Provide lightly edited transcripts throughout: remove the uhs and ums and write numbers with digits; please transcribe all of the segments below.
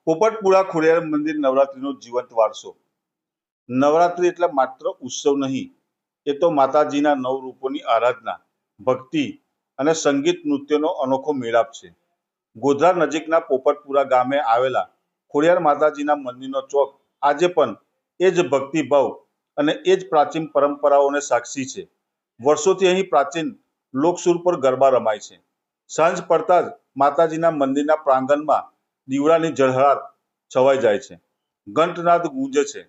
પોપટપુરા ખોડિયાર મંદિર નવરાત્રીનો જીવંત વારસો। નવરાત્રી એટલે માત્ર ઉત્સવ નહીં, એ તો માતાજીના નવ રૂપોની આરાધના, ભક્તિ અને સંગીત નૃત્યનો અનોખો મેળાપ છે। ગોધરા નજીકના પોપટપુરા ગામે આવેલા ખોડિયાર માતાજીના મંદિરનો ચોક આજે પણ એ જ ભક્તિભાવ અને એ જ પ્રાચીન પરંપરાઓને સાક્ષી છે। વર્ષોથી અહીં પ્રાચીન લોકસુર પર ગરબા રમાય છે। સાંજ પડતા જ માતાજીના મંદિરના પ્રાંગણમાં દીવડાની ઝળહળાટ છવાઈ જાય છે, ઘંટનાદ ગુંજે છે,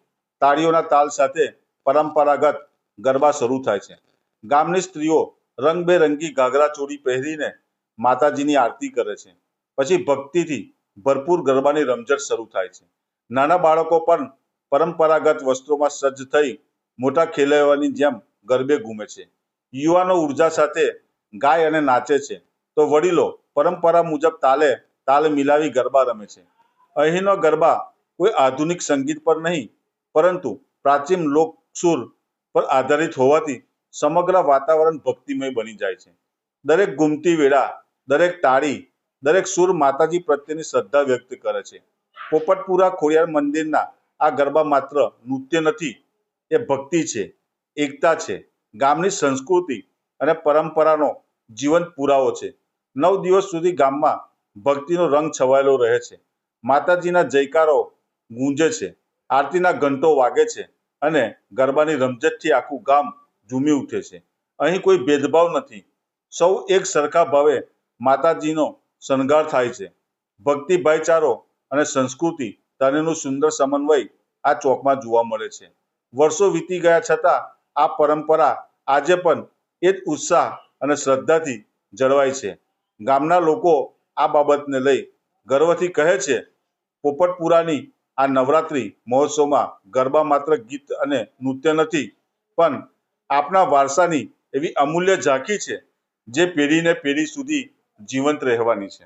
તાળીઓના તાલ સાથે પરંપરાગત ગરબા શરૂ થાય છે। ગામની સ્ત્રીઓ રંગબેરંગી ઘાઘરા ચોળી પહેરીને માતાજીની આરતી કરે છે, પછી ભક્તિથી ભરપૂર ગરબાની રમઝટ શરૂ થાય છે। નાના બાળકો પણ પરંપરાગત વસ્ત્રોમાં સજ્જ થઈ મોટા ખેલૈયાઓની જેમ ગરબે ઘૂમે છે। યુવાનો ઉર્જા સાથે ગાય અને નાચે છે, તો વડીલો પરંપરા મુજબ તાલ મિલાવી ગરબા રમે છે। અહીંનો ગરબા કોઈ આધુનિક સંગીત પર નહીં, પરંતુ પ્રાચીન લોકસુર પર આધારિત હોવાથી સમગ્ર વાતાવરણ ભક્તિમય બની જાય છે। દરેક ઘૂમતી વેળા, દરેક તાળી, દરેક સુર માતાજી પ્રત્યેની શ્રદ્ધા વ્યક્ત કરે છે। પોપટપુરા ખોડિયાર મંદિરના આ ગરબા માત્ર નૃત્ય નથી, એ ભક્તિ છે, એકતા છે, ગામની સંસ્કૃતિ અને પરંપરાનો જીવંત પુરાવો છે। 9 દિવસ સુધી ગામમાં ભક્તિનો રંગ છવાયેલો રહે છે, માતાજીના જયકારો ગુંજે છે, આરતીના ઘંટો વાગે છે અને ગરબાની રમઝટથી આખું ગામ ઝૂમી ઉઠે છે। અહીં કોઈ ભેદભાવ નથી, સૌ એક સરખા ભાવે માતાજીનો શણગાર થાય છે। ભક્તિ, ભાઈચારો અને સંસ્કૃતિ ત્રણેયનો સુંદર સમન્વય આ ચોકમાં જોવા મળે છે। વર્ષો વીતી ગયા છતાં આ પરંપરા આજે પણ એ જ ઉત્સાહ અને શ્રદ્ધાથી જળવાય છે। ગામના લોકો આ બાબતને લઈ ગર્વથી કહે છે, પોપટપુરાની આ નવરાત્રી મહોત્સવમાં ગરબા માત્ર ગીત અને નૃત્ય નથી, પણ આપણા વારસાની એવી અમૂલ્ય ઝાંખી છે, જે પેઢીને પેઢી સુધી જીવંત રહેવાની છે।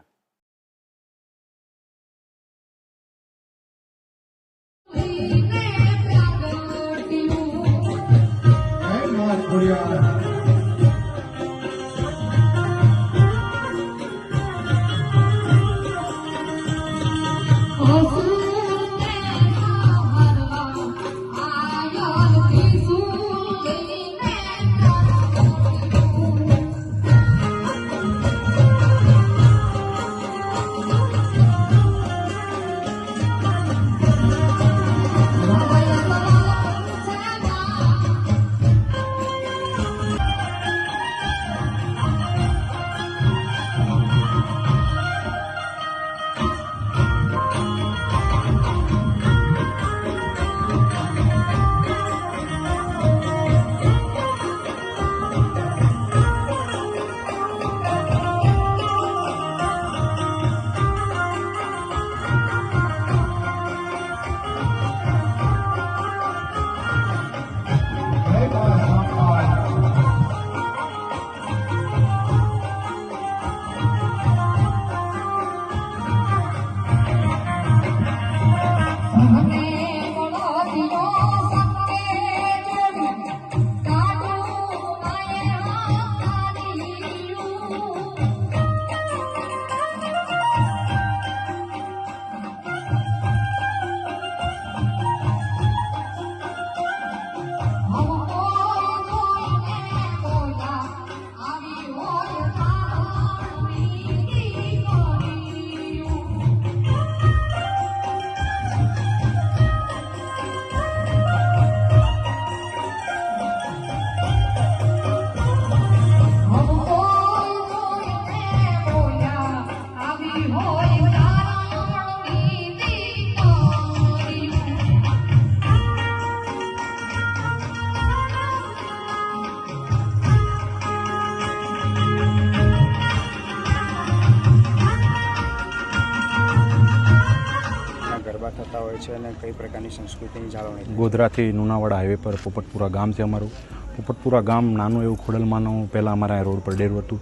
ગરબા થતા હોય છે અને કઈ પ્રકારની સંસ્કૃતિની જાળવણી? ગોધરાથી લુણાવાડા હાઈવે પર પોપટપુરા ગામ છે અમારું। પોપટપુરા ગામ નાનું એવું ખોડલમાંનું પહેલાં અમારા રોડ પર ડેરું હતું।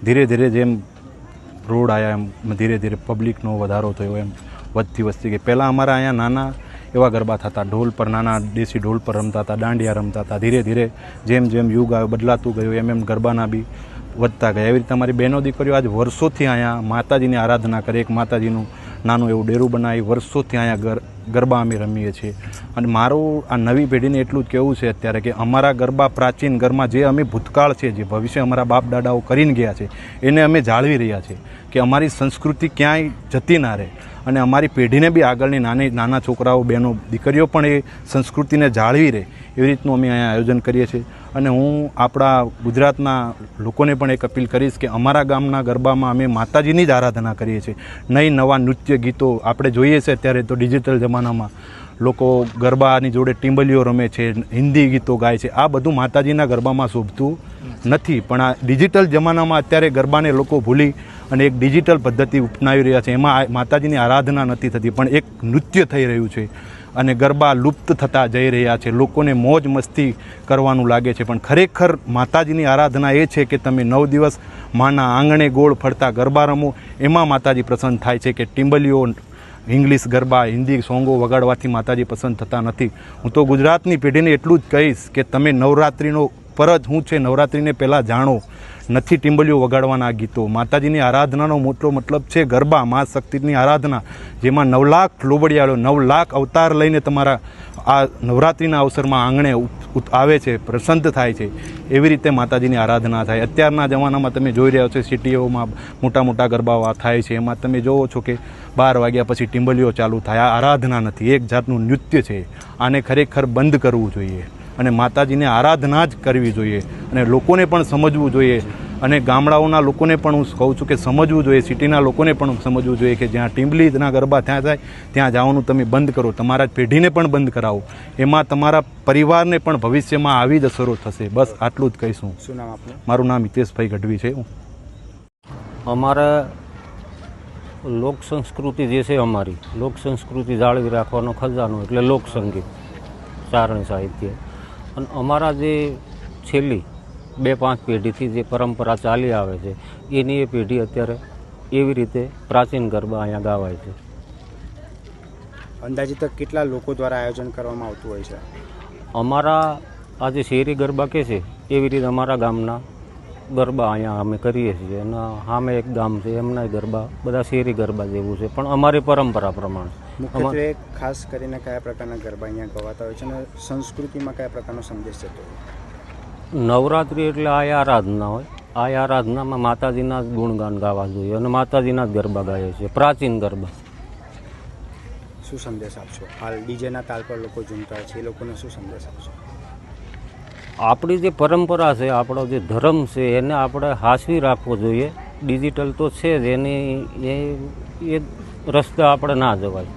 ધીરે ધીરે જેમ રોડ આવ્યા એમ ધીરે ધીરે પબ્લિકનો વધારો થયો, એમ વધતી વસ્તી ગઈ। પહેલાં અમારા અહીંયા નાના એવા ગરબા થતા, ઢોલ પર, નાના દેશી ઢોલ પર રમતા હતા, દાંડિયા રમતા હતા। ધીરે ધીરે જેમ જેમ યુગ બદલાતું ગયું એમ એમ ગરબાના બી વધતા ગયા। એવી રીતે અમારી બહેનો દીકરીઓ આજ વર્ષોથી અહીંયા માતાજીની આરાધના કરે, એક માતાજીનું નાનું એવું ડેરું બનાવી વર્ષોથી અહીંયા ગરબા અમે રમીએ છીએ. અને મારું આ નવી પેઢીને એટલું જ કહેવું છે અત્યારે કે અમારા ગરબા પ્રાચીન ગરબા જે અમે ભૂતકાળ છે, જે ભવિષ્ય અમારા બાપ દાદાઓ કરીને ગયા છે, એને અમે જાળવી રહ્યા છીએ કે અમારી સંસ્કૃતિ ક્યાંય જતી ના રહે અને અમારી પેઢીને બી આગળની નાના છોકરાઓ, બહેનો, દીકરીઓ પણ એ સંસ્કૃતિને જાળવી રહે એવી રીતનું અમે અહીંયા આયોજન કરીએ છીએ. અને હું આપણા ગુજરાતના લોકોને પણ એક અપીલ કરીશ કે અમારા ગામના ગરબામાં અમે માતાજીની જ આરાધના કરીએ છીએ, નહીં નવા નૃત્ય ગીતો. આપણે જોઈએ છે અત્યારે તો ડિજિટલ જમાનામાં લોકો ગરબાની જોડે ટીમ્બલીઓ રમે છે, હિન્દી ગીતો ગાય છે. આ બધું માતાજીના ગરબામાં શોભતું નથી. પણ આ ડિજિટલ જમાનામાં અત્યારે ગરબાને લોકો ભૂલી અને એક ડિજિટલ પદ્ધતિ અપનાવી રહ્યા છે. એમાં માતાજીની આરાધના નથી થતી, પણ એક નૃત્ય થઈ રહ્યું છે અને ગરબા લુપ્ત થતા જઈ રહ્યા છે. લોકોને મોજ મસ્તી કરવાનું લાગે છે, પણ ખરેખર માતાજીની આરાધના એ છે કે તમે 9 દિવસ માના આંગણે ગોળ ફરતા ગરબા રમો. એમાં માતાજી પ્રસન્ન થાય છે કે ટીમ્બલીઓ, ઇંગ્લિશ ગરબા, હિન્દી સોંગો વગાડવાથી માતાજી પસંદ થતા નથી. હું તો ગુજરાતની પેઢીને એટલું જ કહીશ કે તમે નવરાત્રિનો પરજ શું છે, નવરાત્રિને પહેલાં જાણો. નથી ટીમ્બલીઓ વગાડવાના ગીતો. માતાજીની આરાધનાનો મોટો મતલબ છે ગરબા, મા શક્તિની આરાધના, જેમાં 9 લાખ લોબડિયાળો, 9 લાખ અવતાર લઈને તમારા આ નવરાત્રિના અવસરમાં આંગણે આવે છે, પ્રસન્ન થાય છે. એવી રીતે માતાજીની આરાધના થાય. અત્યારના જમાનામાં તમે જોઈ રહ્યા છો સિટીઓમાં મોટા મોટા ગરબાઓ થાય છે, એમાં તમે જોવો છો કે 12 વાગ્યા પછી ટીમ્બલીઓ ચાલુ થાય. આ આરાધના નથી, એક જાતનું નૃત્ય છે. આને ખરેખર બંધ કરવું જોઈએ અને માતાજીને આરાધના જ કરવી જોઈએ અને લોકોને પણ સમજવું જોઈએ. અને ગામડાઓના લોકોને પણ હું કહું છું કે સમજવું જોઈએ, સિટીના લોકોને પણ સમજવું જોઈએ કે જ્યાં ટીમ્બલીના ગરબા ત્યાં થાય ત્યાં જવાનું તમે બંધ કરો. તમારા પેઢીને પણ બંધ કરાવો. એમાં તમારા પરિવારને પણ ભવિષ્યમાં આવી જ અસરો થશે. બસ આટલું જ કહીશું. શું નામ આપનું? મારું નામ હિતેશભાઈ ગઢવી છે. અમારે લોક સંસ્કૃતિ જે છે, અમારી લોક સંસ્કૃતિ જાળવી રાખવાનો ખજાનો એટલે લોકસંગીત, ચારણી સાહિત્ય. અને અમારા જે છેલ્લી 2-5 પેઢીથી જે પરંપરા ચાલી આવે છે, એની એ પેઢી અત્યારે એવી રીતે પ્રાચીન ગરબા અહીંયા ગાવાય છે. અંદાજિત કેટલા લોકો દ્વારા આયોજન કરવામાં આવતું હોય છે? અમારા આ જે શેરી ગરબા કહે છે એવી રીતે અમારા ગામના ગરબા અહીંયા અમે કરીએ છીએ. અને સામે એક ગામ છે, એમના ગરબા બધા શેરી ગરબા જેવું છે, પણ અમારી પરંપરા પ્રમાણે. મુખ્યત્વે ખાસ કરીને કયા પ્રકારના ગરબા અહીંયા ગવાતા હોય છે અને સંસ્કૃતિમાં કયા પ્રકારનો સંદેશ જતો હોય? નવરાત્રિ એટલે આ આરાધના હોય. આ આરાધનામાં માતાજીના જ ગુણગાન ગાવા જોઈએ અને માતાજીના જ ગરબા ગાઈએ છીએ, પ્રાચીન ગરબા. શું સંદેશ આપશો? હાલ ડીજેના તાલ પર લોકો ઝૂમતા હોય છે, એ લોકોને શું સંદેશ આપશો? આપણી જે પરંપરા છે, આપણો જે ધર્મ છે, એને આપણે હાંસવી રાખવો જોઈએ. ડિજિટલ તો છે જ, એ રસ્તે આપણે ના જવાય.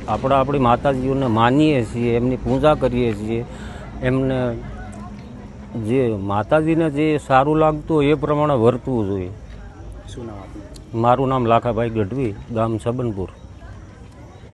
આપણે આપણી માતાજીઓને માનીએ છીએ, એમની પૂજા કરીએ છીએ. એમને જે માતાજીને જે સારું લાગતું હોય એ પ્રમાણે વર્તવું જોઈએ. શું નામ આપનું? મારું નામ લાખાભાઈ ગઢવી, ગામ છબનપુર.